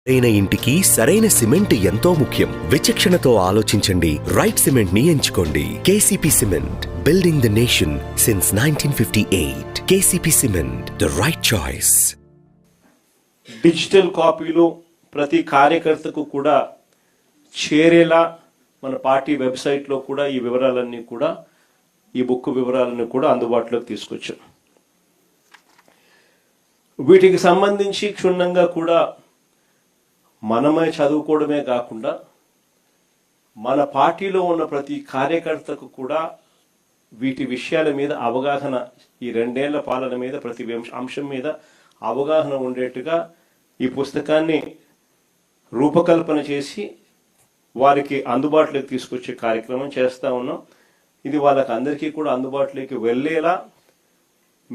సరైన ఇంటికి సరైన సిమెంట్ ఎంతో ముఖ్యం. విచక్షణతో ఆలోచించండి. రైట్ సిమెంట్ ని ఎంచుకోండి. KCP cement, building the nation since 1958. KCP cement, the right choice. Digital కాపీలు ప్రతి కార్యకర్తకు కూడా చేరేలా మన పార్టీ వెబ్సైట్లో కూడా ఈ వివరాలన్నీ కూడా, ఈ బుక్ వివరాలన్నీ కూడా అందుబాటులోకి తీసుకొచ్చాం. వీటికి సంబంధించి క్షుణ్ణంగా కూడా మనమే చదువుకోవడమే కాకుండా మన పార్టీలో ఉన్న ప్రతి కార్యకర్తకు కూడా వీటి విషయాల మీద అవగాహన, ఈ 2 ఏళ్ల పాలన మీద ప్రతి అంశం మీద అవగాహన ఉండేట్టుగా ఈ పుస్తకాన్ని రూపకల్పన చేసి వారికి అందుబాటులోకి తీసుకొచ్చే కార్యక్రమం చేస్తూ ఉన్నాం. ఇది వాళ్ళకి అందరికీ కూడా అందుబాటులోకి వెళ్ళేలా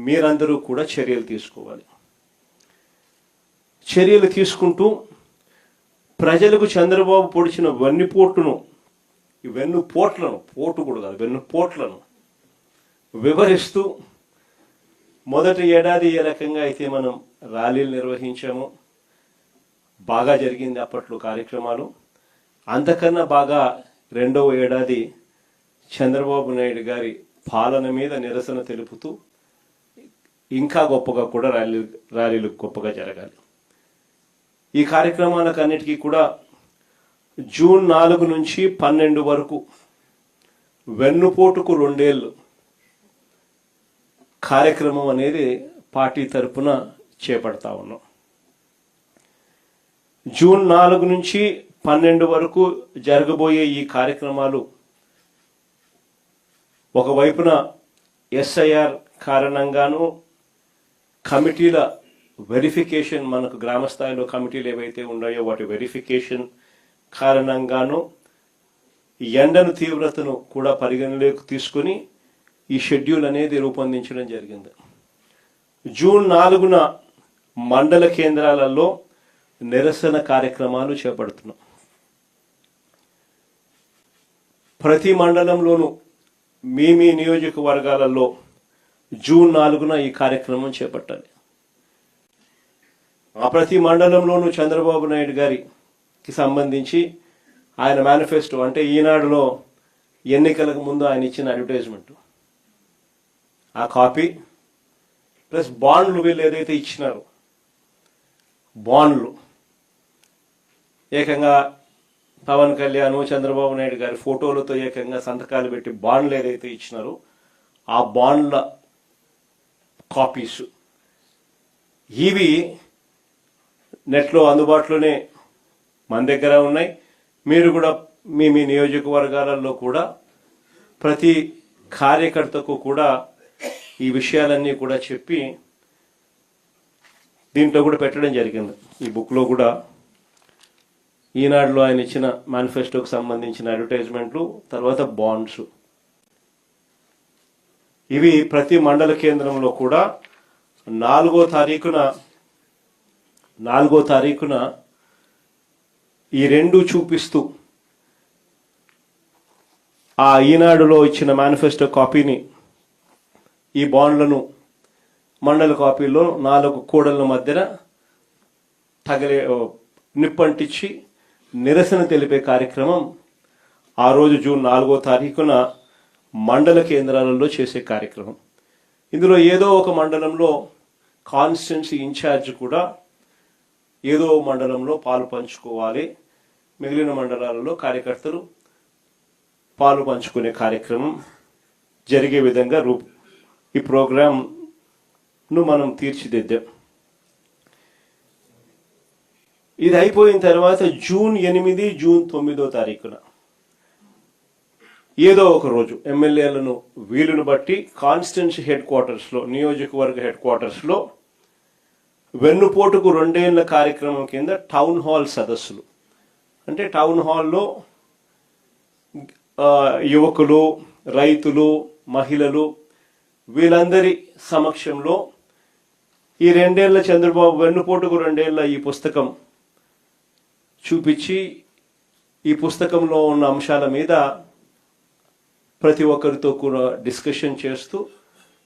మీరందరూ కూడా చర్యలు తీసుకోవాలి. చర్యలు తీసుకుంటూ ప్రజలకు చంద్రబాబు పొడిచిన వెన్నుపోట్లను వివరిస్తూ మొదటి ఏడాది ఏ రకంగా అయితే మనం ర్యాలీలు నిర్వహించామో బాగా జరిగింది అప్పట్లో కార్యక్రమాలు. అంతకన్నా బాగా 2వ ఏడాది చంద్రబాబు నాయుడు గారి పాలన మీద నిరసన తెలుపుతూ ఇంకా గొప్పగా కూడా ర్యాలీలు గొప్పగా జరగాలి. ఈ కార్యక్రమాలకు అన్నిటికీ కూడా జూన్ 4 నుంచి 12 వరకు వెన్నుపోటుకు 2 ఏళ్ళు కార్యక్రమం అనేది పార్టీ తరఫున చేపడతా ఉన్నాం. జూన్ 4 నుంచి 12 వరకు జరగబోయే ఈ కార్యక్రమాలు ఒకవైపున ఎస్ఐఆర్ కారణంగాను, కమిటీల వెరిఫికేషన్, మనకు గ్రామ స్థాయిలో కమిటీలు ఏవైతే ఉన్నాయో వాటి వెరిఫికేషన్ కారణంగాను ఎండను తీవ్రతను కూడా పరిగణలోకి తీసుకుని ఈ షెడ్యూల్ అనేది రూపొందించడం జరిగింది. జూన్ 4న మండల కేంద్రాలలో నిరసన కార్యక్రమాలు చేపడుతున్నాం. ప్రతి మండలంలోనూ మీ నియోజకవర్గాలలో జూన్ 4న ఈ కార్యక్రమం చేపట్టాలి. ఆ ప్రతి మండలంలోనూ చంద్రబాబు నాయుడు గారికి సంబంధించి ఆయన మేనిఫెస్టో, అంటే ఈనాడులో ఎన్నికలకు ముందు ఆయన ఇచ్చిన అడ్వర్టైజ్మెంట్, ఆ కాపీ ప్లస్ బాండ్లు, వీళ్ళు ఏదైతే ఇచ్చినారో బాండ్లు, ఏకంగా పవన్ కళ్యాణ్, చంద్రబాబు నాయుడు గారి ఫోటోలతో ఏకంగా సంతకాలు పెట్టి బాండ్లు ఏదైతే ఇచ్చినారో ఆ బాండ్ల కాపీస్ ఇవి నెట్లో అందుబాటులోనే మన దగ్గర ఉన్నాయి. మీరు కూడా మీ నియోజకవర్గాలలో కూడా ప్రతి కార్యకర్తకు కూడా ఈ విషయాలన్నీ కూడా చెప్పి దీంట్లో కూడా పెట్టడం జరిగింది. ఈ బుక్లో కూడా ఈనాడులో ఆయన ఇచ్చిన మేనిఫెస్టోకి సంబంధించిన అడ్వర్టైజ్మెంట్లు, తర్వాత బాండ్స్, ఇవి ప్రతి మండల కేంద్రంలో కూడా 4వ తారీఖున ఈ 2 చూపిస్తూ ఆ ఈనాడులో ఇచ్చిన మేనిఫెస్టో కాపీని, ఈ బాండ్లను మండల కాపీలో 4 కూడళ్ల మధ్యన నిప్పంటించి నిరసన తెలిపే కార్యక్రమం ఆ రోజు జూన్ 4వ తారీఖున మండల కేంద్రాలలో చేసే కార్యక్రమం. ఇందులో ఏదో ఒక మండలంలో కాన్స్టిట్యున్సీ ఇన్ఛార్జ్ కూడా ఏదో మండలంలో పాలు పంచుకోవాలి, మిగిలిన మండలాలలో కార్యకర్తలు పాలు పంచుకునే కార్యక్రమం జరిగే విధంగా ఈ ప్రోగ్రాంను మనం తీర్చిదిద్దాం. ఇది అయిపోయిన తర్వాత జూన్ 8, జూన్ 9వ తారీఖున ఏదో ఒక రోజు ఎమ్మెల్యేలను వీలును బట్టి కాన్స్టిట్యున్సీ హెడ్ క్వార్టర్స్లో, నియోజకవర్గ హెడ్ క్వార్టర్స్లో వెన్నుపోటుకు 2 ఏళ్ల కార్యక్రమం కింద టౌన్ హాల్ సదస్సులు, అంటే టౌన్ హాల్లో యువకులు, రైతులు, మహిళలు వీళ్ళందరి సమక్షంలో ఈ 2 ఏళ్ల చంద్రబాబు వెన్నుపోటుకు 2 ఏళ్ల ఈ పుస్తకం చూపించి, ఈ పుస్తకంలో ఉన్న అంశాల మీద ప్రతి ఒక్కరితో కూడా డిస్కషన్ చేస్తూ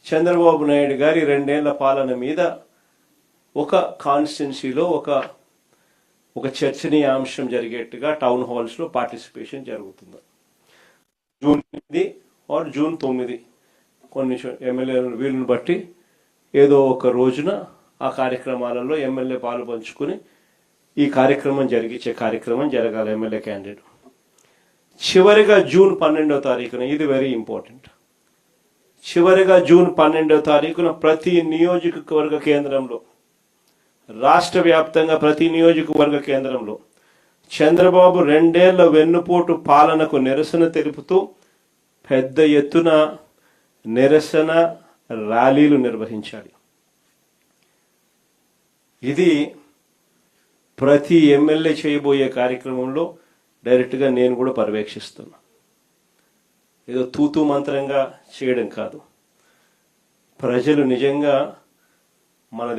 చంద్రబాబు నాయుడు గారి 2 ఏళ్ల పాలన మీద ఒక కాన్స్టిట్యున్సీలో ఒక ఒక చర్చనీయాంశం జరిగేట్టుగా టౌన్ హాల్స్లో పార్టిసిపేషన్ జరుగుతుంది. జూన్ 8 ఆర్ జూన్ 9 కొన్ని ఎమ్మెల్యేల వీలును బట్టి ఏదో ఒక రోజున ఆ కార్యక్రమాలలో ఎమ్మెల్యే పాలు పంచుకుని ఈ కార్యక్రమం జరిగించే కార్యక్రమం జరగాలి ఎమ్మెల్యే క్యాండిడేట్. చివరిగా జూన్ 12వ తారీఖున, ఇది వెరీ ఇంపార్టెంట్, చివరిగా జూన్ 12వ తారీఖున ప్రతి నియోజకవర్గ కేంద్రంలో, రాష్ట్ర వ్యాప్తంగా ప్రతి నియోజకవర్గ కేంద్రంలో చంద్రబాబు 2 ఏళ్ల వెన్నుపోటు పాలనకు నిరసన తెలుపుతూ పెద్ద ఎత్తున నిరసన ర్యాలీలు నిర్వహించాలి. ఇది ప్రతి ఎమ్మెల్యే చేయబోయే కార్యక్రమంలో డైరెక్ట్గా నేను కూడా పర్యవేక్షిస్తున్నా. ఏదో తూతూ మంత్రంగా చేయడం కాదు. ప్రజలు నిజంగా మన